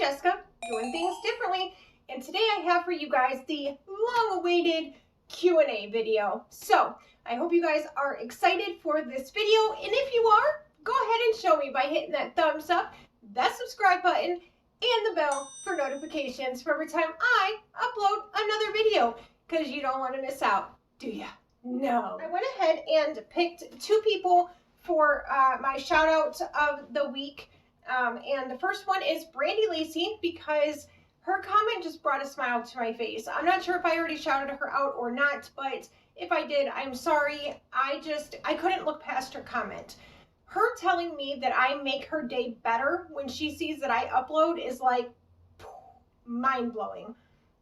Jessica, doing things differently, and today I have for you guys the long-awaited Q&A video. So I hope you guys are excited for this video, and if you are, go ahead and show me by hitting that thumbs up, that subscribe button, and the bell for notifications for every time I upload another video, because you don't want to miss out, do ya? No. I went ahead and picked two people for my shout out of the week. And the first one is Brandy Lacey, because her comment just brought a smile to my face. I'm not sure if I already shouted her out or not, but if I did, I'm sorry. I couldn't look past her comment. Her telling me that I make her day better when she sees that I upload is like mind-blowing.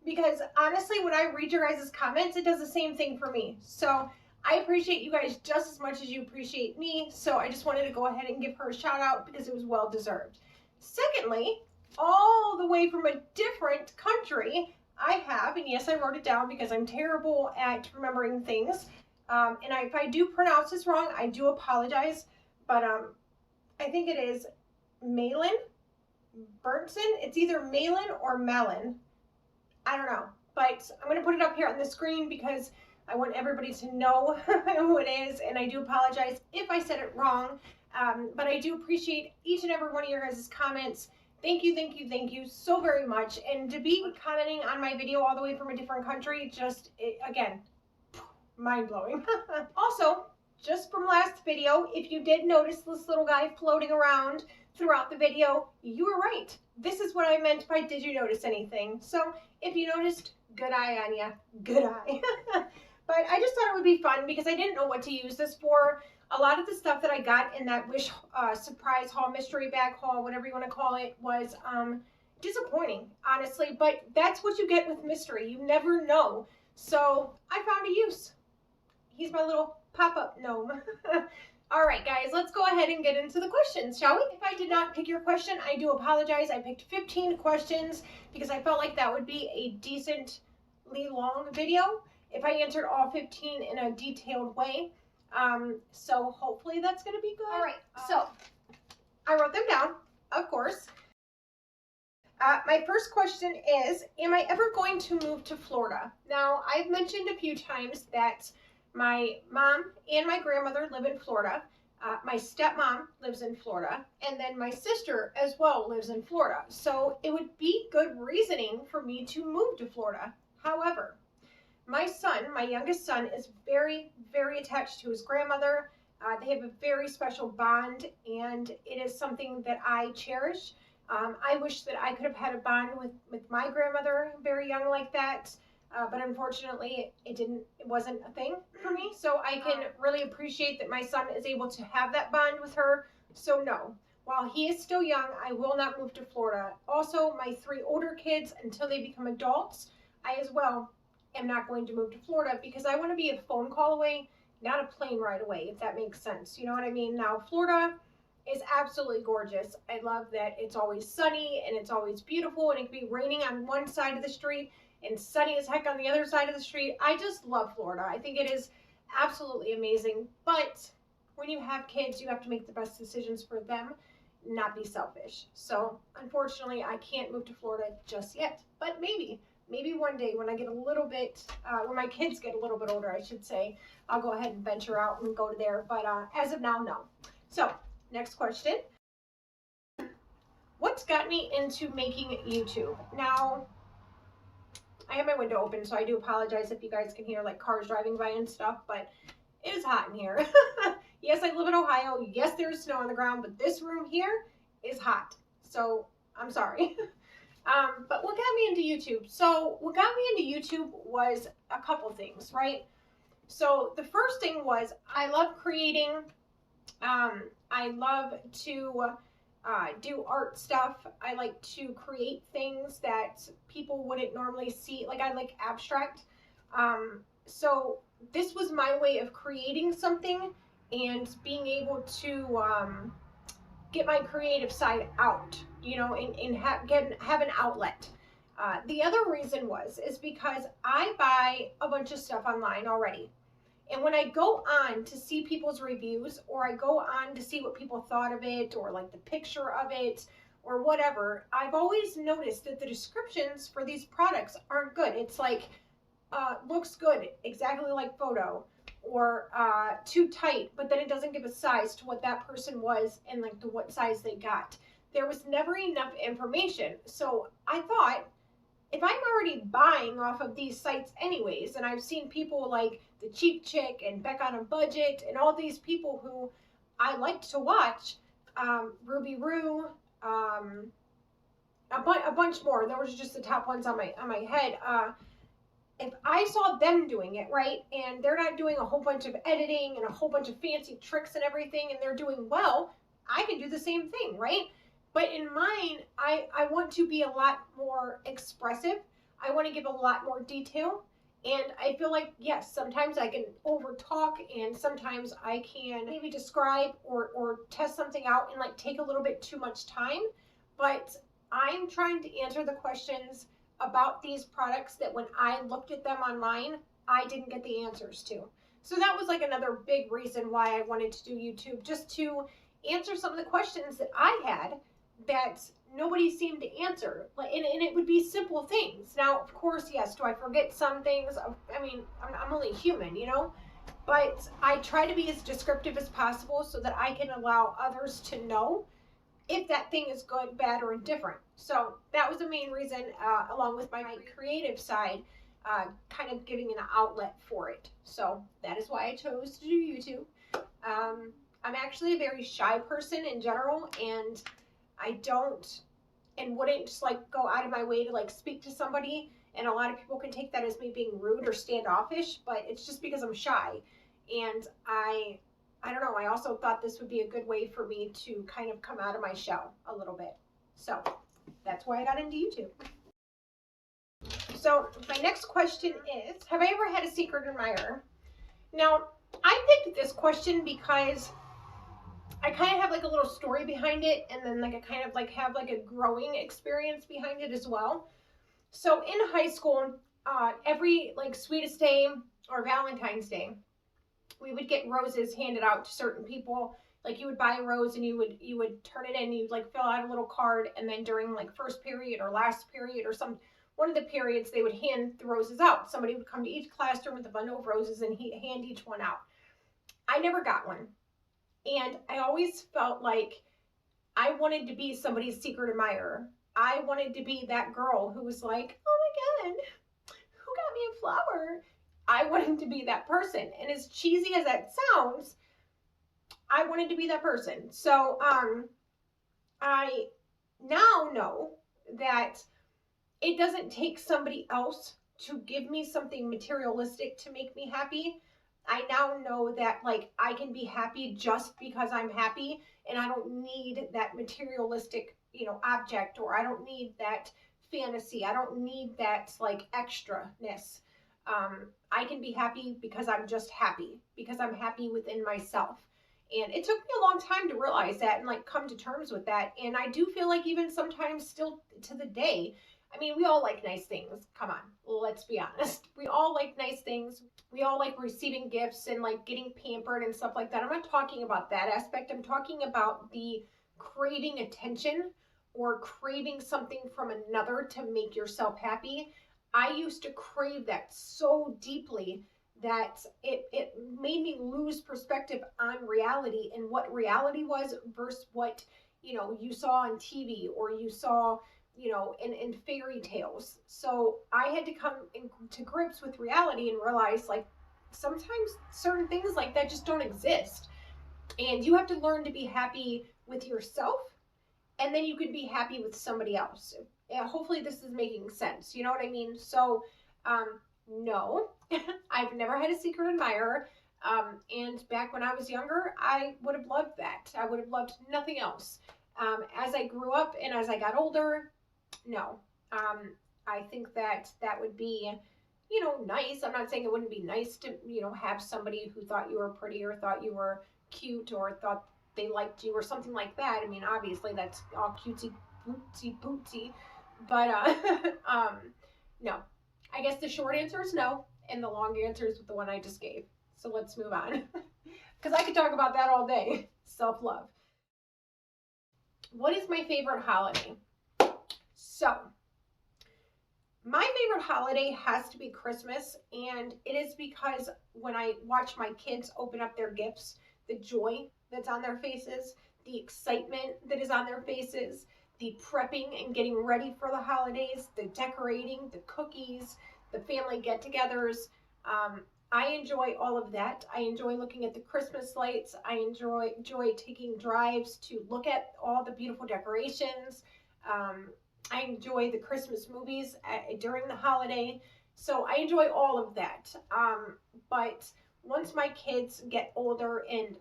Because honestly, when I read your guys' comments, it does the same thing for me. So I appreciate you guys just as much as you appreciate me, so I just wanted to go ahead and give her a shout out because it was well deserved. Secondly, all the way from a different country, I have, and yes, I wrote it down because I'm terrible at remembering things, and if I do pronounce this wrong, I do apologize, but I think it is Malin Burnson. It's either Malin or Malin. I don't know, but I'm going to put it up here on the screen because I want everybody to know who it is, and I do apologize if I said it wrong, but I do appreciate each and every one of your guys' comments. Thank you, thank you, thank you so very much, and to be commenting on my video all the way from a different country, again, mind-blowing. Also, just from last video, if you did notice this little guy floating around throughout the video, you were right. This is what I meant by did you notice anything? So if you noticed, good eye on ya, good eye. But I just thought it would be fun because I didn't know what to use this for. A lot of the stuff that I got in that Wish surprise haul, mystery bag haul, whatever you want to call it, was disappointing, honestly. But that's what you get with mystery. You never know. So I found a use. He's my little pop-up gnome. All right, guys, let's go ahead and get into the questions, shall we? If I did not pick your question, I do apologize. I picked 15 questions because I felt like that would be a decently long video if I answered all 15 in a detailed way. So hopefully that's going to be good. All right, so I wrote them down, of course. My first question is, am I ever going to move to Florida? Now, I've mentioned a few times that my mom and my grandmother live in Florida. My stepmom lives in Florida, and then my sister as well lives in Florida. So it would be good reasoning for me to move to Florida. However, my son, my youngest son, is very, very attached to his grandmother. They have a very special bond, and it is something that I cherish. I wish that I could have had a bond with my grandmother very young like that, but unfortunately it wasn't a thing for me. So I can really appreciate that my son is able to have that bond with her. So no, while he is still young, I will not move to Florida. Also, my 3 older kids, until they become adults, I as well am not going to move to Florida because I want to be a phone call away, not a plane ride away, if that makes sense. You know what I mean? Now, Florida is absolutely gorgeous. I love that it's always sunny and it's always beautiful, and it can be raining on one side of the street and sunny as heck on the other side of the street. I just love Florida. I think it is absolutely amazing. But when you have kids, you have to make the best decisions for them, not be selfish. So unfortunately, I can't move to Florida just yet, but maybe one day when I get a little bit, when my kids get a little bit older, I should say, I'll go ahead and venture out and go to there. But as of now, no. So next question. What's got me into making YouTube? Now, I have my window open, so I do apologize if you guys can hear like cars driving by and stuff, but it is hot in here. Yes, I live in Ohio. Yes, there's snow on the ground, but this room here is hot. So I'm sorry. But what got me into YouTube? So what got me into YouTube was a couple things, right? So the first thing was I love creating. I love to do art stuff. I like to create things that people wouldn't normally see. Like I like abstract. So this was my way of creating something and being able to get my creative side out, you know, and have an outlet. The other reason is because I buy a bunch of stuff online already. And when I go on to see people's reviews, or I go on to see what people thought of it, or like the picture of it, or whatever, I've always noticed that the descriptions for these products aren't good. It's like, looks good, exactly like photo, or too tight, but then it doesn't give a size to what that person was and like to what size they got. There was never enough information. So I thought, if I'm already buying off of these sites anyways, and I've seen people like the Cheap Chick and Beck on a Budget and all these people who I liked to watch, Ruby Roo, a bunch more. There was just the top ones on my head. If I saw them doing it right, and they're not doing a whole bunch of editing and a whole bunch of fancy tricks and everything, and they're doing well, I can do the same thing, right? But in mine, I want to be a lot more expressive. I want to give a lot more detail. And I feel like, yes, sometimes I can over talk, and sometimes I can maybe describe or test something out and like take a little bit too much time. But I'm trying to answer the questions about these products that when I looked at them online, I didn't get the answers to. So that was like another big reason why I wanted to do YouTube, just to answer some of the questions that I had that nobody seemed to answer. And it would be simple things. Now, of course, yes, do I forget some things? I mean, I'm only human, you know? But I try to be as descriptive as possible so that I can allow others to know if that thing is good, bad, or indifferent. So that was the main reason, along with my creative side, kind of giving an outlet for it. So that is why I chose to do YouTube. I'm actually a very shy person in general, and I don't and wouldn't just like go out of my way to like speak to somebody. And a lot of people can take that as me being rude or standoffish, but it's just because I'm shy. And I don't know, I also thought this would be a good way for me to kind of come out of my shell a little bit. So that's why I got into YouTube. So my next question is, have I ever had a secret admirer? Now, I picked this question because I kind of have like a little story behind it, and then like I kind of like have like a growing experience behind it as well. So in high school, every like sweetest day or Valentine's Day, we would get roses handed out to certain people. Like you would buy a rose and you would turn it in, you'd like fill out a little card, and then during like first period or last period or one of the periods, they would hand the roses out. Somebody would come to each classroom with a bundle of roses and hand each one out. I never got one. And I always felt like I wanted to be somebody's secret admirer. I wanted to be that girl who was like, oh my God, who got me a flower? I wanted to be that person. And as cheesy as that sounds, I wanted to be that person. So I now know that it doesn't take somebody else to give me something materialistic to make me happy. I now know that like I can be happy just because I'm happy, and I don't need that materialistic, object, or I don't need that fantasy. I don't need that like extraness. I can be happy because I'm just happy, because I'm happy within myself. And it took me a long time to realize that and like come to terms with that. And I do feel like even sometimes still to the day, I mean, we all like nice things. Come on, let's be honest. We all like nice things. We all like receiving gifts and like getting pampered and stuff like that. I'm not talking about that aspect. I'm talking about the craving attention or craving something from another to make yourself happy. I used to crave that so deeply that it made me lose perspective on reality and what reality was versus what, you saw on TV or you saw, in fairy tales. So I had to come to grips with reality and realize like sometimes certain things like that just don't exist. And you have to learn to be happy with yourself, and then you can be happy with somebody else. Yeah, hopefully this is making sense. You know what I mean? So, no, I've never had a secret admirer. And back when I was younger, I would have loved that. I would have loved nothing else. As I grew up and as I got older, no. I think that would be, nice. I'm not saying it wouldn't be nice to, have somebody who thought you were pretty or thought you were cute or thought they liked you or something like that. I mean, obviously that's all cutesy bootsy, but no. I guess the short answer is no, and the long answer is the one I just gave. So let's move on, because I could talk about that all day. Self-love. what is my favorite holiday? So, my favorite holiday has to be Christmas, and it is because when I watch my kids open up their gifts, the joy that's on their faces, the excitement that is on their faces, the prepping and getting ready for the holidays, the decorating, the cookies, the family get togethers. Um, I enjoy all of that. I enjoy looking at the Christmas lights. I enjoy taking drives to look at all the beautiful decorations. Um, I enjoy the Christmas movies during the holiday. So I enjoy all of that. But once my kids get older and,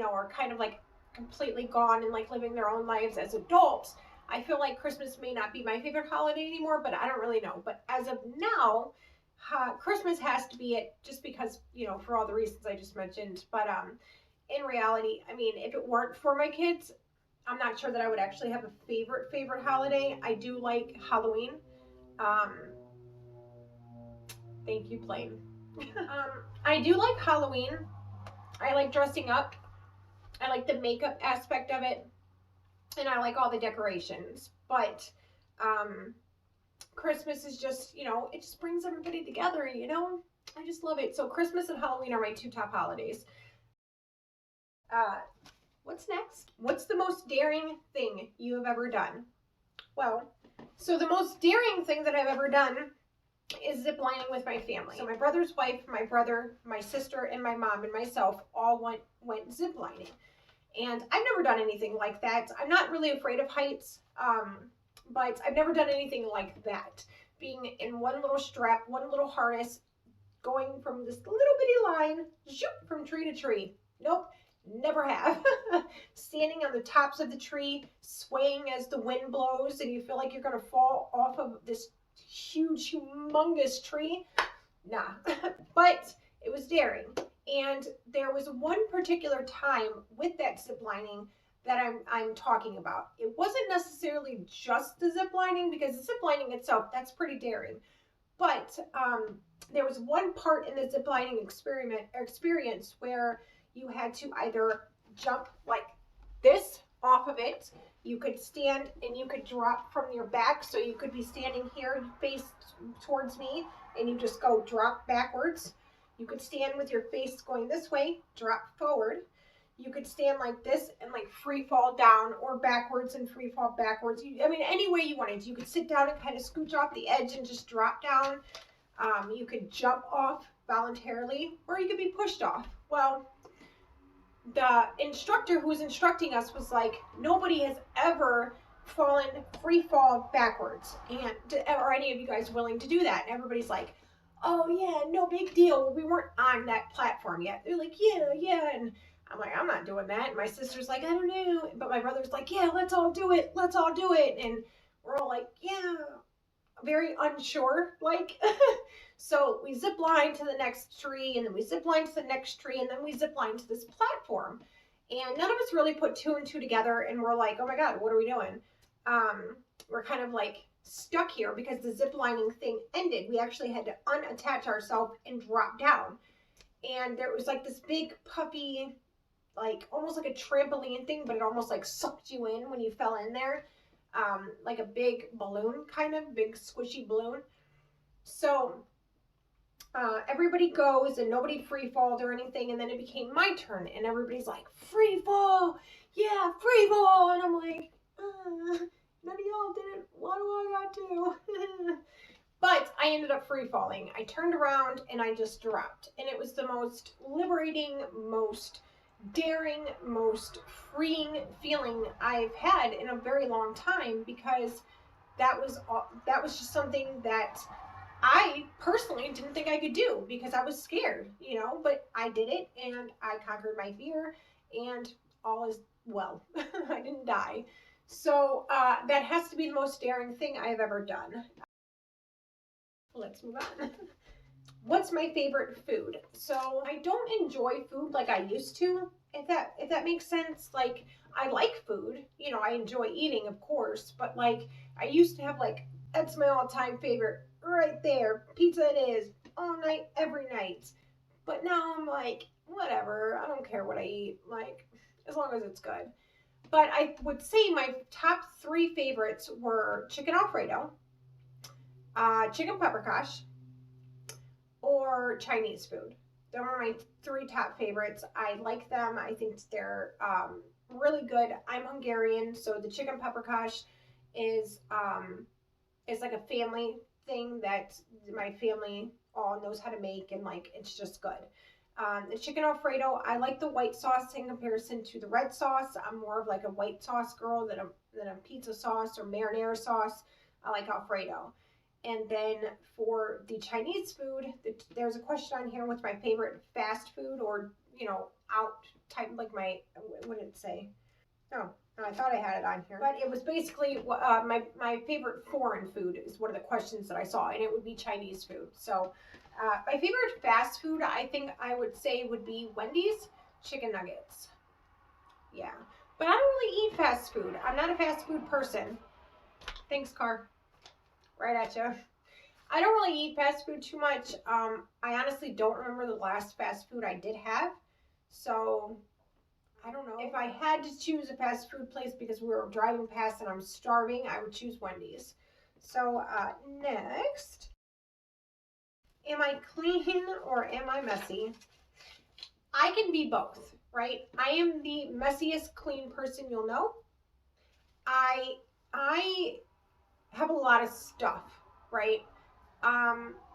are kind of like completely gone and like living their own lives as adults, I feel like Christmas may not be my favorite holiday anymore, but I don't really know. But as of now, Christmas has to be it just because, for all the reasons I just mentioned. But in reality, I mean, if it weren't for my kids, I'm not sure that I would actually have a favorite holiday. I do like Halloween. Um, Thank you, plane. I do like Halloween. I like dressing up. I like the makeup aspect of it, and I like all the decorations. But um, Christmas is just, it just brings everybody together. I just love it. So Christmas and Halloween are my two top holidays. Uh, What's next? What's the most daring thing you have ever done? Well, so the most daring thing that I've ever done is ziplining with my family. So my brother's wife, my brother, my sister, and my mom and myself all went ziplining. And I've never done anything like that. I'm not really afraid of heights, but I've never done anything like that. Being in one little strap, one little harness, going from this little bitty line, zoop, from tree to tree. Nope, never have. Standing on the tops of the tree, swaying as the wind blows, and you feel like you're gonna fall off of this huge, humongous tree. Nah, but it was daring. And there was one particular time with that zip lining that I'm talking about. It wasn't necessarily just the zip lining, because the zip lining itself, that's pretty daring. But there was one part in the zip lining experience where you had to either jump like this off of it. You could stand and you could drop from your back. So you could be standing here, face towards me, and you just go drop backwards. You could stand with your face going this way, drop forward. You could stand like this and like free fall down, or backwards and free fall backwards. Any way you wanted. You could sit down and kind of scooch off the edge and just drop down. You could jump off voluntarily, or you could be pushed off. Well, the instructor who was instructing us was like, nobody has ever fallen free fall backwards, and are any of you guys willing to do that? And everybody's like, oh yeah, no big deal. We weren't on that platform yet. They're like, yeah, and I'm like, I'm not doing that. And my sister's like, I don't know, but my brother's like, yeah, let's all do it, and we're all like, yeah, very unsure, like. So we zip line to the next tree, and then we zip line to the next tree, and then we zip line to this platform. And none of us really put two and two together, and we're like, oh my God, what are we doing? We're kind of like stuck here because the zip lining thing ended. We actually had to unattach ourselves and drop down. And there was like this big puffy, like almost like a trampoline thing, but it almost like sucked you in when you fell in there. Like a big balloon, kind of big squishy balloon. So everybody goes and nobody free falled or anything, and then it became my turn, and everybody's like, free fall, yeah, free fall, and I'm like, none of y'all did it. What do I got to? But I ended up free falling. I turned around and I just dropped, and it was the most liberating, most daring, most freeing feeling I've had in a very long time, because that was just something that I personally didn't think I could do, because I was scared, but I did it, and I conquered my fear, and all is well. I didn't die. So that has to be the most daring thing I've ever done. Let's move on. What's my favorite food? So I don't enjoy food like I used to, if that makes sense. Like, I like food, I enjoy eating, of course, but like I used to have, like, that's my all-time favorite right there. Pizza it is, all night, every night. But now I'm like, whatever, I don't care what I eat, like, as long as it's good. But I would say my top 3 favorites were chicken Alfredo, chicken pepperkosh, or Chinese food. Those are my 3 top favorites. I like them. I think they're really good. I'm Hungarian, so the chicken pepperkosh is is like a family thing that my family all knows how to make, and like it's just good. The chicken Alfredo, I like the white sauce in comparison to the red sauce. I'm more of like a white sauce girl than a pizza sauce or marinara sauce. I like Alfredo. And then for the Chinese food, there's a question on here: what's my favorite fast food or out type, like my, what did it say? No, no, I thought I had it on here, but it was basically my favorite foreign food is one of the questions that I saw, and it would be Chinese food. So my favorite fast food, I think I would say, would be Wendy's chicken nuggets. Yeah, but I don't really eat fast food. I'm not a fast food person. Thanks, car. Right at you. I don't really eat fast food too much. I honestly don't remember the last fast food I did have, so I don't know. If I had to choose a fast food place because we were driving past and I'm starving, I would choose Wendy's. So, next, am I clean or am I messy? I can be both, right? I am the messiest clean person you'll know. I I have a lot of stuff, right?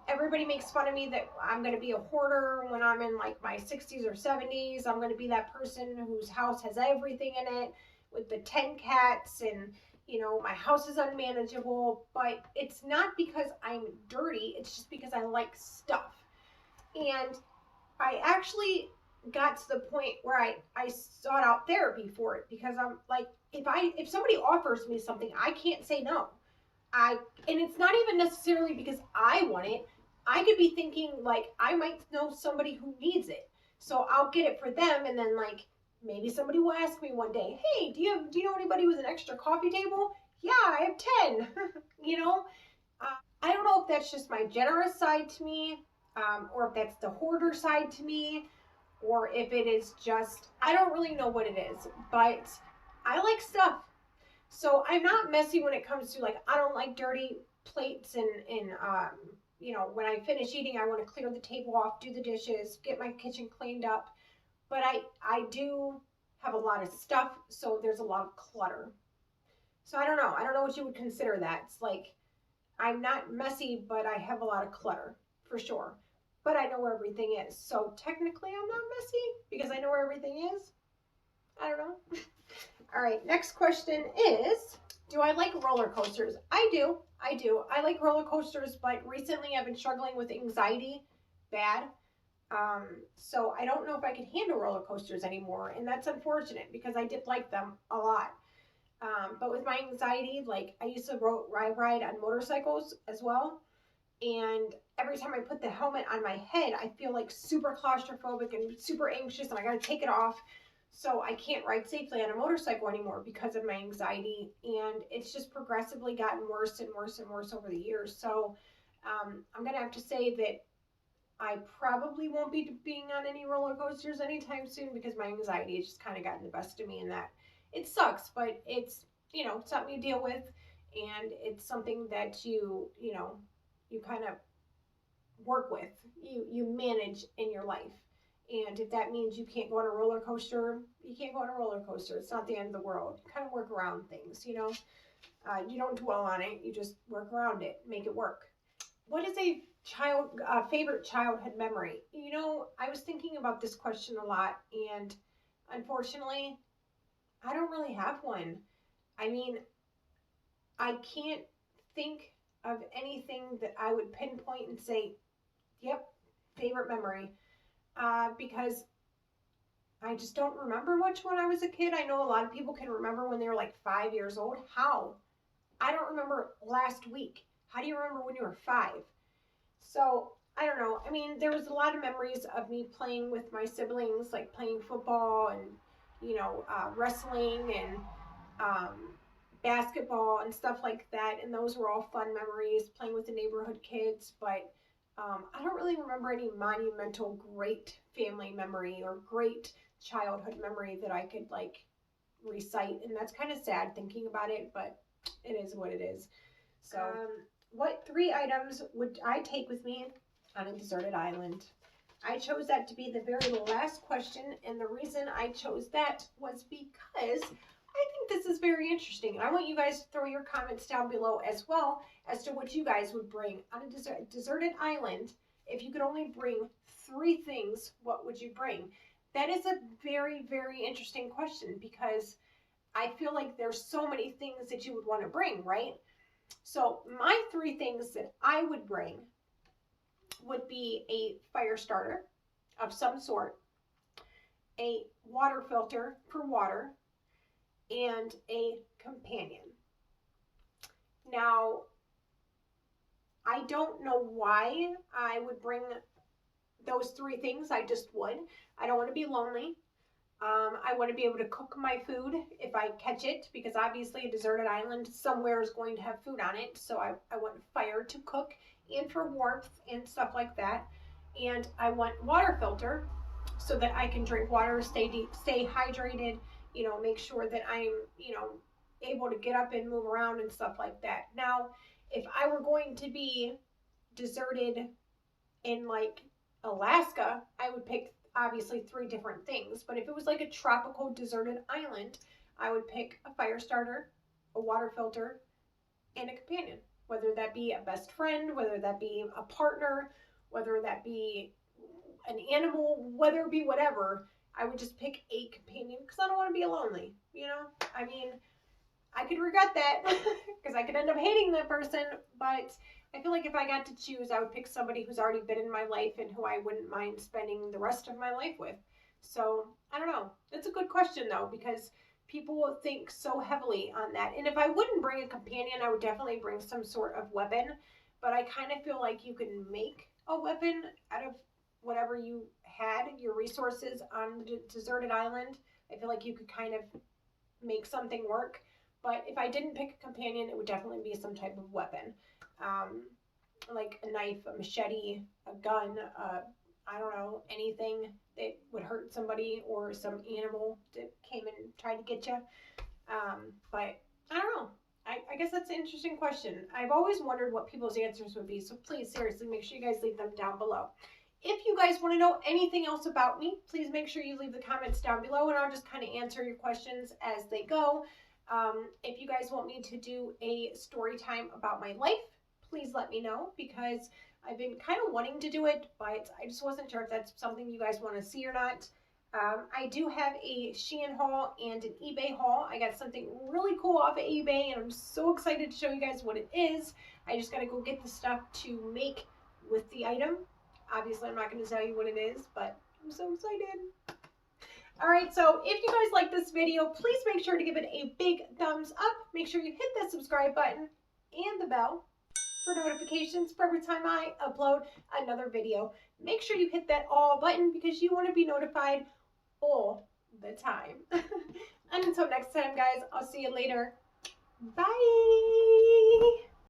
Everybody makes fun of me that I'm going to be a hoarder when I'm in like my 60s or 70s. I'm going to be that person whose house has everything in it with the 10 cats, and my house is unmanageable. But it's not because I'm dirty, it's just because I like stuff. And I actually got to the point where I sought out therapy for it, because I'm like, if somebody offers me something, I can't say no. I and it's not even necessarily because I want it. I could be thinking like I might know somebody who needs it. So I'll get it for them, and then like maybe somebody will ask me one day, "Hey, do you know anybody with an extra coffee table?" "Yeah, I have 10." you know? I don't know if that's just my generous side to me, or if that's the hoarder side to me, or if it is just, I don't really know what it is, but I like stuff. So I'm not messy when it comes to, like, I don't like dirty plates, and when I finish eating, I want to clear the table off, do the dishes, get my kitchen cleaned up. But I do have a lot of stuff, so there's a lot of clutter. So I don't know. I don't know what you would consider that. It's like I'm not messy, but I have a lot of clutter for sure. But I know where everything is. So technically, I'm not messy because I know where everything is. I don't know. All right, next question is, do I like roller coasters? I do. I do. I like roller coasters, but recently I've been struggling with anxiety bad. So I don't know if I can handle roller coasters anymore, and that's unfortunate because I did like them a lot. But with my anxiety, like I used to ride on motorcycles as well, and every time I put the helmet on my head, I feel like super claustrophobic and super anxious, and I gotta take it off. So I can't ride safely on a motorcycle anymore because of my anxiety, and it's just progressively gotten worse and worse and worse over the years. So I'm gonna have to say that I probably won't be being on any roller coasters anytime soon because my anxiety has just kind of gotten the best of me, and that it sucks, but it's something you deal with, and it's something that you kind of work with, you manage in your life. And if that means you can't go on a roller coaster, you can't go on a roller coaster. It's not the end of the world. You kind of work around things. You don't dwell on it, you just work around it, make it work. What is a favorite childhood memory? I was thinking about this question a lot, and unfortunately I don't really have one. I mean, I can't think of anything that I would pinpoint and say, yep, favorite memory, because I just don't remember much when I was a kid. I know a lot of people can remember when they were like 5 years old. How? I don't remember last week. How do you remember when you were 5? So I don't know. I mean, there was a lot of memories of me playing with my siblings, like playing football and wrestling and um, basketball and stuff like that. And those were all fun memories, playing with the neighborhood kids. But I don't really remember any monumental great family memory or great childhood memory that I could like recite, and that's kind of sad thinking about it, but it is what it is. So, what 3 items would I take with me on a deserted island? I chose that to be the very last question, and the reason I chose that was because I think this is very interesting. And I want you guys to throw your comments down below as well as to what you guys would bring on a deserted island. If you could only bring 3 things, what would you bring? That is a very, very interesting question because I feel like there's so many things that you would want to bring, right? So my 3 things that I would bring would be a fire starter of some sort, a water filter for water, and a companion. Now, I don't know why I would bring those 3 things. I just would. I don't want to be lonely. I want to be able to cook my food if I catch it, because obviously a deserted island somewhere is going to have food on it. So I want fire to cook and for warmth and stuff like that. And I want water filter so that I can drink water, stay hydrated, make sure that I'm, able to get up and move around and stuff like that. Now, if I were going to be deserted in like Alaska, I would pick obviously 3 different things. But if it was like a tropical deserted island, I would pick a fire starter, a water filter, and a companion. Whether that be a best friend, whether that be a partner, whether that be an animal, whether it be whatever, I would just pick a companion because I don't want to be lonely. I mean, I could regret that because I could end up hating that person, but I feel like if I got to choose, I would pick somebody who's already been in my life and who I wouldn't mind spending the rest of my life with. So, I don't know. It's a good question, though, because people think so heavily on that. And if I wouldn't bring a companion, I would definitely bring some sort of weapon. But I kind of feel like you can make a weapon out of whatever you had, your resources on the deserted island. I feel like you could kind of make something work. But if I didn't pick a companion, it would definitely be some type of weapon. Like a knife, a machete, a gun, I don't know, anything that would hurt somebody or some animal that came and tried to get you. But I don't know. I guess that's an interesting question. I've always wondered what people's answers would be. So please, seriously, make sure you guys leave them down below. If you guys want to know anything else about me, please make sure you leave the comments down below, and I'll just kind of answer your questions as they go. If you guys want me to do a story time about my life, please let me know, because I've been kind of wanting to do it, but I just wasn't sure if that's something you guys want to see or not. I do have a Shein haul and an eBay haul. I got something really cool off of eBay, and I'm so excited to show you guys what it is. I just got to go get the stuff to make with the item. Obviously, I'm not going to tell you what it is, but I'm so excited. Alright, so if you guys like this video, please make sure to give it a big thumbs up. Make sure you hit that subscribe button and the bell for notifications for every time I upload another video. Make sure you hit that all button because you want to be notified all the time. And until next time, guys, I'll see you later. Bye!